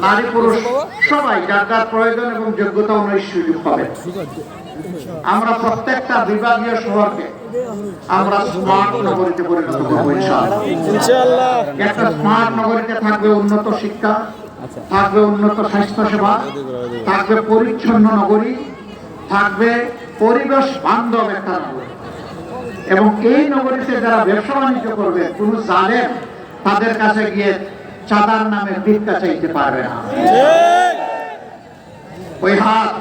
নারী পুরুষ সবাই যার যার প্রয়োজন এবং যোগ্যতা অনুযায়ী সুযোগ পাবে। আমরা প্রত্যেকটা বিভাগীয় শহরকে আমরা স্মার্ট নগরীতে পরিণত করবো ইনশাআল্লাহ। একটা স্মার্ট নগরীতে থাকবে উন্নত শিক্ষা, থাকবে উন্নত স্বাস্থ্য সেবা, থাকবে পরিচ্ছন্ন নগরী, থাকবে পরিবেশ বান্ধব একটা নগরী। এবং এই নগরীতে যারা ব্যবসা বাণিজ্য করবে, কোন জালেম তাদের কাছে গিয়ে চাঁদার নামে ভিক্ষা চাইতে পারবে না। ওই হাত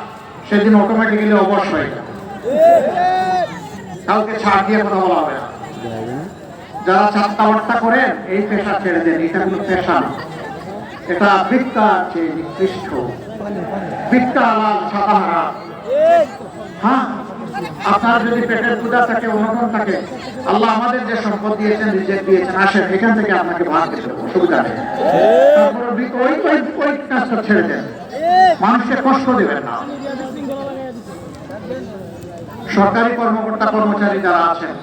সেদিন অটোমেটিক্যালি অবশ হয়ে যাবে, কাউকে ছাড় দিয়ে কথা বলা হবে না। যারা চাঁদাবাট্টা করেন এই পেশা ছেড়ে দেন, এটা কোনো পেশা না, এটা ভিক্ষা চেয়ে নিকৃষ্ট, ভিক্ষা হালাল, ছাতা হারাম। হ্যাঁ, আপনার যদি পেটের ক্ষুধা থাকে, অনটন থাকে, আল্লাহ আমাদের যে সম্পদ দিয়েছেন, রিজিক দিয়েছেন, আসেন এখান থেকে আপনাকে ভাগ দিতে হবে, অসুবিধা নেই। তারপরে ওই কাজটা ছেড়ে দেন, মানুষকে কষ্ট দেবেন না। সরকারি কর্মকর্তা কর্মচারী যারা আছেন,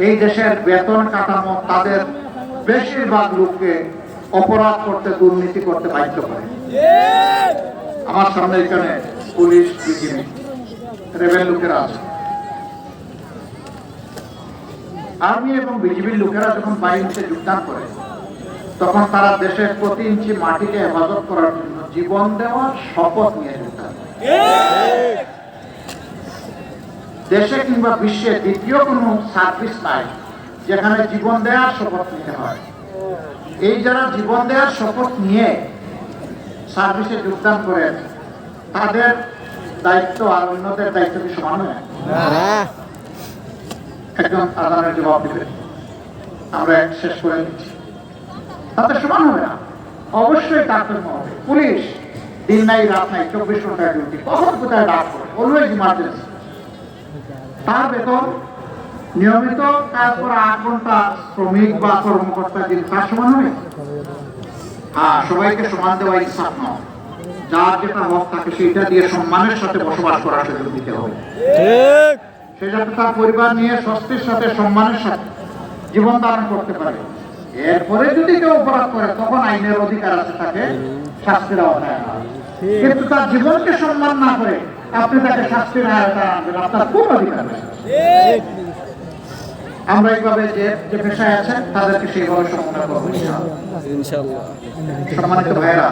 এই দেশের বেতন কাঠামো তাদের বেশিরভাগ লোককে অপরাধ করতে, দুর্নীতি করতে বাধ্য করে। আমার সামনে এখানে পুলিশ, বিজিবি, রেবেল লোকেরা আছে। আর্মি এবং বিজিবির লোকেরা যখন বাহিনীতে যোগদান করে, তখন তারা দেশের প্রতি ইঞ্চি মাটিকে হেফাজত করার জন্য জীবন দেওয়ার শপথ নিয়ে যোগদান করে। দেশে কিংবা বিশ্বে দ্বিতীয় কোনো সার্ভিস নাই যেখানে জীবন দেওয়ার শপথ নিতে হয়। এই যারা জীবন দেওয়ার শপথ নিয়ে সার্ভিসে যোগদান করেন, তাদের দায়িত্ব আর অন্যদের দায়িত্ব কি সমান নয়? একজন আদালতের জবাব দিবে, আমরা শেষ করে দিচ্ছি, তাদের সমান হবে না। অবশ্যই তারতম্য হবে। পুলিশ দিন নাই রাত নাই 24 ঘন্টা ডিউটি, কখন কোথায় ডাক করে, অলওয়েজ ইমার্জেন্সি। তার বেতন নিয়মিত কাজ করা 8 ঘন্টা শ্রমিক বা কর্মকর্তা দিন, তার সমান হবে? হ্যাঁ, সবাইকে সমান দেওয়া ইনসাফ নয়। যার যেটা হক থাকে সেটা দিয়ে সম্মানের সাথে বসবাস করার সুযোগ দিতে হবে। সে যাতে তার পরিবার নিয়ে স্বস্তির সাথে, সম্মানের সাথে জীবন ধারণ করতে পারে। এরপরে যদি কেউ অপরাধ করে, তখন আইনের অধিকার আছে তাকে শাস্তির আওতায় আনা। কিন্তু তার জীবনকে সম্মান না করে আপনি তাকে শাস্তির আওতায় আনবেন, আপনার কোন অধিকার নেই। আমরা এইভাবে যে পেশায় আছেন তাদেরকে সেইভাবে সম্মান করবো ইনশাআল্লাহ। সম্মানিত ভাইয়েরা,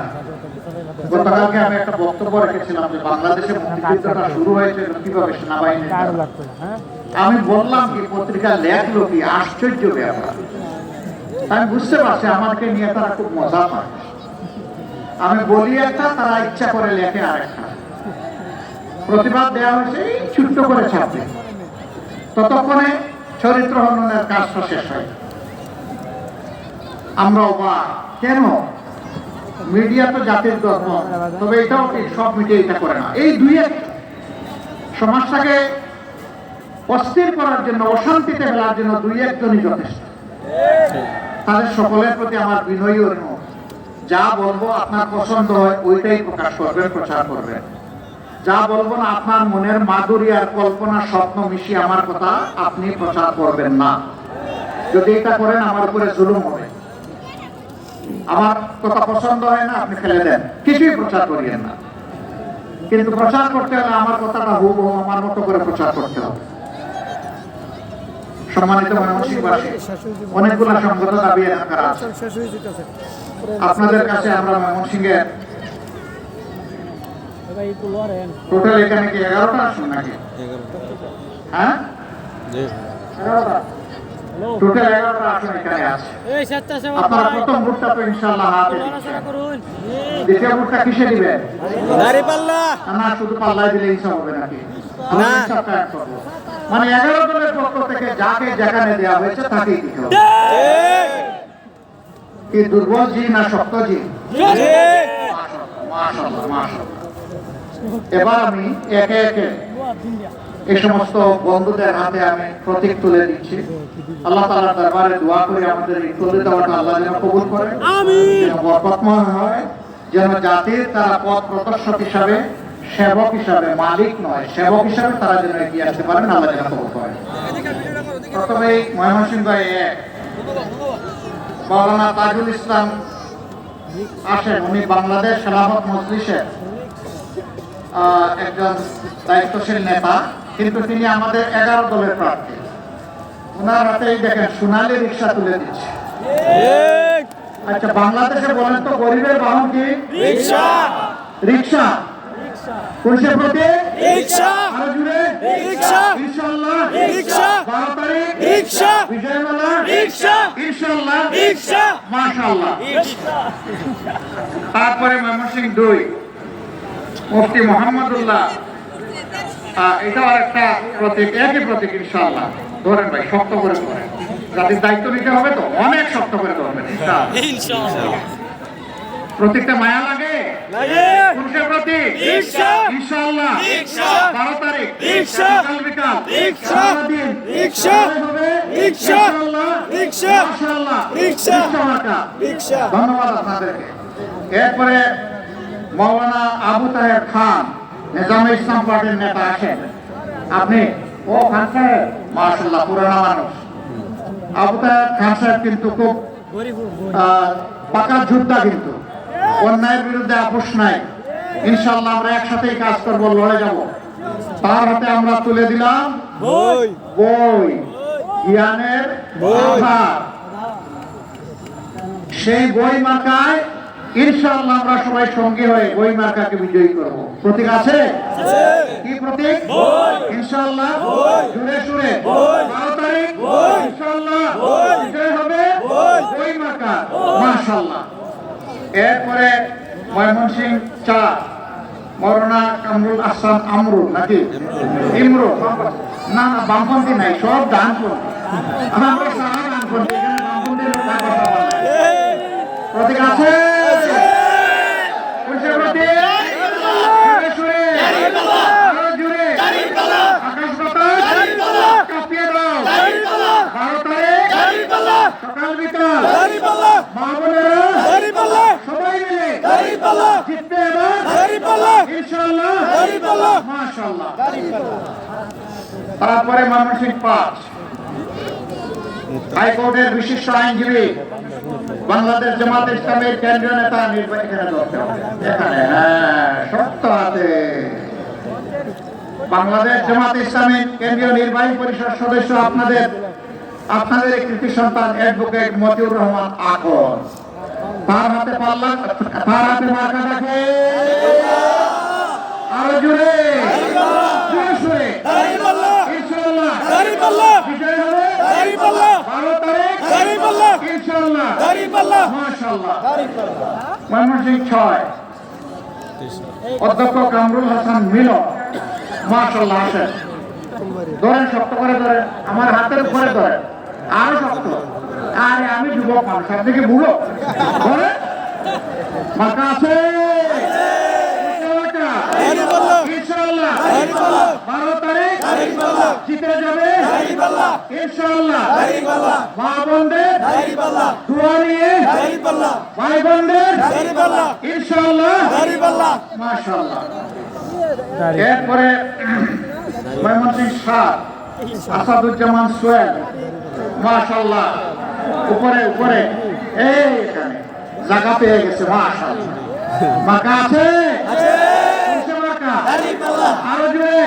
গতকালকে আমি একটা বক্তব্য রেখেছিলাম যে বাংলাদেশে মুক্তিযুদ্ধটা শুরু হয়েছে কিভাবে সেনাবাহিনী। আমি বললাম কি, পত্রিকা লেখলো কি, আশ্চর্য ব্যাপার। আমি বুঝতে পারছি আমাকে নিয়ে তারা খুব মজা পায়। আমি বলি একটা, তারা ইচ্ছা করে লেখে আরেকটা। প্রতিবাদ দেওয়া হয়েছে এই ছোট্ট করে ছাপে, ততক্ষণে চরিত্র হননের কাজটা শেষ হয়। আমরা অবাক, কেন? মিডিয়া তো জাতির ধর্ম, তবে এটাও ঠিক, সব মিডিয়া এটা করে না। এই দুই এক সমাজটাকে অস্থির করার জন্য, অশান্তিতে ফেলার জন্য দুই একজনই যথেষ্ট। তাদের সকলের প্রতি আমার বিনয়ী অনুরোধ, যা বলবো আপনার পছন্দ হয় ওইটাই প্রকাশ করবেন, প্রচার করবেন। যা বলবো না, আপনার মনের মাধুরী আর কল্পনা, স্বপ্ন মিশিয়ে আমার কথা আপনি প্রচার করবেন না। যদি এটা করেন আমার উপরে জুলুম হবে। আমার কথা পছন্দ হয় না, আপনি ফেলে দেন, কিছুই প্রচার করিয়েন না। কিন্তু প্রচার করতে হলে আমার কথাটা হুবহু আমার মতো করে প্রচার করতে হবে। সম্মানিত ময়মনসিংহবাসী, অনেকগুলো সংগত দাবি এখানকার আছে। আপনাদের কাছে আমরা ময়মনসিংহের টোটাল এখানে কি 11টা আসন নাকি? হ্যাঁ, 11টা, টোটাল 11টা আসন এখানে আছে। আপনারা প্রথম ভোটটা তো ইনশাআল্লাহ হাতে দিচ্ছেন। দ্বিতীয় ভোটটা কিসে দিবেন? দাঁড়িপাল্লা না, শুধু পাল্লায় দিলে হিসাব হবে নাকি? না, হিসাবটা এক করব। মানে 11 দলের পক্ষ থেকে যাকে যেখানে দেওয়া হয়েছে তাকেই দিতে হবে। কি দুর্বল জি না শক্ত জি? মাশাআল্লাহ, মাশাআল্লাহ। এবার আমি একে একে এই সমস্ত বন্ধুদের হাতে আমি প্রতীক তুলে দিচ্ছি। আল্লাহ তাআলার দরবারে দোয়া করি আমাদের এই তুলে দেওয়াটা আল্লাহ যেন কবুল করে, যেন বরকতময় হয়, যেন জাতির তারা পথ প্রদর্শক হিসাবে, সেবক হিসাবে, মালিক নয় সেবক হিসাবে তারা যেন এগিয়ে আসতে পারেন, আল্লাহ যেন কবুল করেন। প্রথমেই ময়মনসিংহ এক মাওলানা তাজুল ইসলাম আসেন, উনি বাংলাদেশ খেলাফত মজলিসের একজন দায়িত্বশীল নেতা, কিন্তু তিনি আমাদের 11 দলের প্রার্থী। ওনার হাতেই দেখেন সোনালী রিক্সা তুলে দিচ্ছে। আচ্ছা, বাংলাদেশে বলেন তো গরিবের বাহন কি? রিক্সা। রিক্সা পুলিশের প্রতি রিক্সা, আরো জুড়ে রিক্সা, ইনশাআল্লাহ রিক্সা, 12 তারিখ রিক্সা, বিজয়মালা রিক্সা, ইনশাআল্লাহ রিক্সা, মাশাআল্লাহ। তারপরে ময়মনসিংহ 2 মুফতি মোহাম্মদুল্লাহ, এটাও একটা প্রতীক, একই প্রতীক ইনশাআল্লাহ। ধরেন ভাই, শক্ত করে ধরেন, যাদের দায়িত্ব নিতে হবে তো অনেক শক্ত করে ধরবেন ইনশাআল্লাহ। প্রতীকটা মায়া লাগে? পুরুষের প্রতীক ইনশাআল্লাহ। 12 তারিখ সকাল বিকাল সারাদিন হবে ইনশাআল্লাহ মাশাআল্লাহ। ধন্যবাদ আপনাদেরকে। এরপরে মাওলানা আবু তাহের খান, নিজামে ইসলাম পার্টির নেতা, আসেন আপনি। ও খান সাহেব, মাশাআল্লাহ, পুরানা মানুষ। আবু তাহের খান সাহেব কিন্তু খুব পাকা যোদ্ধা, কিন্তু অন্যায়ের বিরুদ্ধে আপোষ নাই। ইনশাআল্লাহ আমরা একসাথেই কাজ করব, লড়ে যাব। তার হাতে আমরা তুলে দিলাম বই, জ্ঞানের আধার। সেই বই মার্কায় ইনশাআল্লাহ আমরা সবাই সঙ্গী হয়ে বই মার্কাকে বিজয়ী করব। প্রতীক আছে? কি প্রতীক? ইনশাআল্লাহ জুড়ে সুরে 12 তারিখ ইনশাআল্লাহ বিজয় হবে বই মার্কা, মাশাআল্লাহ। এরপরে ময়মনসিংহ 4 মৌলানা কামরুল আহসান আমরু, নাকি ইমরু? না না, বামপন্থী নাই, সব ডানপন্থী। আমরা সারা ডানপন্থী, এখানে বামপন্থীর কথা বলা নাই। প্রতীক আছে? পুলিশের প্রতীক জুড়ে সুরে, আরো জুড়ে, আকাশ বাতাস কাঁপিয়ে দাও। 12 তারিখ সকাল বিকাল মা বোনেরা সবাই মিলে জিতবে এবার ইনশাআল্লাহ মাশাআল্লাহ। তারপরে ময়মনসিংহ 5 হাইকোর্টের বিশিষ্ট আইনজীবী, বাংলাদেশ জামাত ইসলামের কেন্দ্রীয় নেতা নির্বাচিত এখানে, সত্য হাতে বাংলাদেশ জামাত ইসলামের কেন্দ্রীয় নির্বাহী পরিষদ সদস্য, আপনাদের কৃতি সন্তান অ্যাডভোকেট মতিউর রহমান আকন। তার হাতে পাল্লা, তার হাতে মার্কা থাকে, আরো জুড়ে সুরে ইনশাআল্লাহ বিজয় হবে 12 তারিখ ইনশাআল্লাহ মাশাআল্লাহ। ময়মনসিংহ 6 অধ্যক্ষ কামরুল হাসান মিলন, মাশাআল্লাহ। আসেন, ধরেন, শক্ত করে ধরেন, আমার হাতের উপরে ধরেন, আরো শক্ত। আরে আমি যুবক মানুষ, আপনি কি বুড়ো? ধরেন, মাথা আছে ইনশাআল্লাহ। 12 তারিখ জিতে যাবে ইনশাআল্লাহ। মা বোনদের দোয়া নিয়ে, ভাই বোনদের ইনশাআল্লাহ মাশাআল্লাহ। এরপরে ময়মনসিংহ 7 আসাদুজ্জামান সোহেল, মাশাআল্লাহ। উপরে উপরে এই এখানে জায়গা পেয়ে গেছে, মাশাআল্লাহ। মাকা আছে? আরো জুড়ে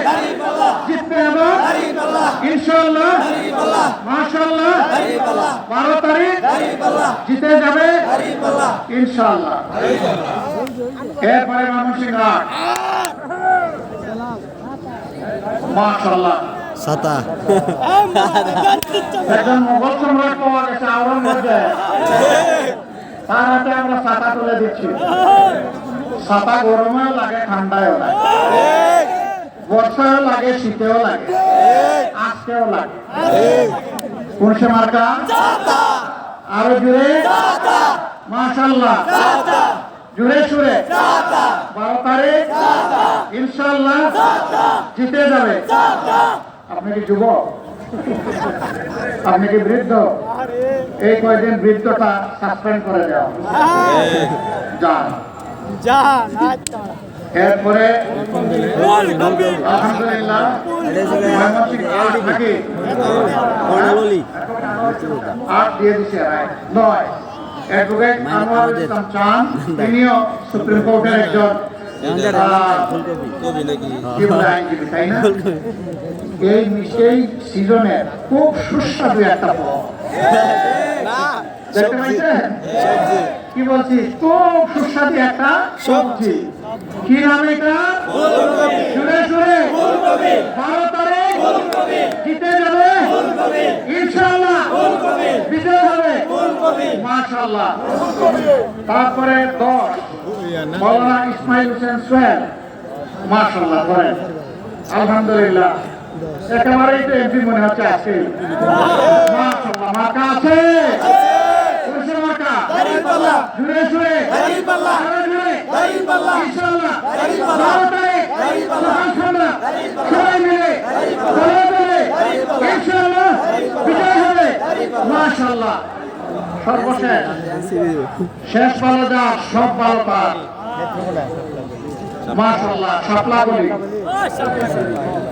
জিতবে এবার ইনশাআল্লাহ মাশাআল্লাহ। 12 তারিখ জিতে যাবে ইনশাআল্লাহ। এরপরে ময়মনসিংহ 8 মাশাআল্লাহ, ছাতা একজন মোগল সম্রাট পাওয়া গেছে আওরঙ্গজেব, তার হাতে আমরা ছাতা তুলে দিচ্ছি। ছাতা গরমেও লাগে, ঠান্ডায়ও লাগে, বর্ষায়ও লাগে, শীতেও লাগে, আজকেও লাগে। পুরুষে মার্কা, আরো জুড়ে মাশাআল্লাহ, জুড়ে সুরে 12 তারিখ ইনশাআল্লাহ জিতে যাবে। আপনি কি যুবক? আপনি কি বৃদ্ধ? এই কয়েকদিন বৃদ্ধটা সাসপেন্ড করে দেওয়া যান। এরপরে আলহামদুলিল্লাহ আট দিয়ে দিচ্ছে 9 অ্যাডভোকেট আনোয়ারুল ইসলাম চান, তিনিও সুপ্রিম কোর্টের একজন কি বলে আইনজীবী, তাই না? এই সিজনের খুব সুস্বাদু একটা ফল দেখতে পাইছেন? কি বলছি, খুব সুস্বাদু একটা সবজি। কি নাম এটা? সুরে সুরে 12 তারিখ জিতে যাবে ইনশাআল্লাহ, বিজয় হবে মাশাআল্লাহ। তারপরে 10 মাওলানা ইসমাইল হোসেন সোহেল, মাশাআল্লাহ করেন, আলহামদুলিল্লাহ। একেবারেই তো এমপি মনে হচ্ছে আজকে, মাশাআল্লাহ। মার্কা আছে, পুরুষের মার্কা জুড়ে জুড়ে ইনশাআল্লাহ 12 তারিখ সবাই মিলে ইনশাআল্লাহ বিজয় হবে মাশাআল্লাহ। সর্বশেষ শেষ ভালো যা সব ভালো তার, মাশাআল্লাহ।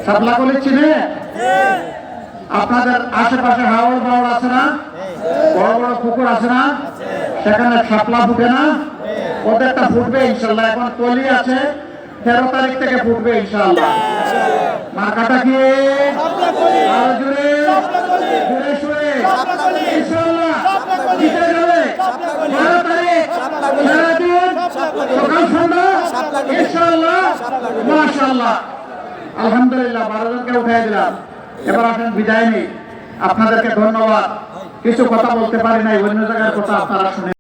শাপলাকলি চিনে? আপনাদের আশেপাশে হাওড় বাওড় আছে না, বড় বড় পুকুর আছে না, সেখানে শাপলা ফুটে না? ওদেরটা ফুটবে ইনশাআল্লাহ। এখন কলি আছে, 13 তারিখ থেকে ফুটবে ইনশাআল্লাহ। মার্কাটা কি? আরো জোরে জোরে সুরে ইনশাআল্লাহ জিতে যাবে 12 তারিখ সারাদিন সকাল সন্ধ্যা ইনশাআল্লাহ মাশাআল্লাহ। আলহামদুলিল্লাহ 12 জনকে উঠাই দিলাম। এবার আসেন বিদায় নেই। আপনাদেরকে ধন্যবাদ। কিছু কথা বলতে পারি নাই, অন্য জায়গার কথা আপনারা শুনে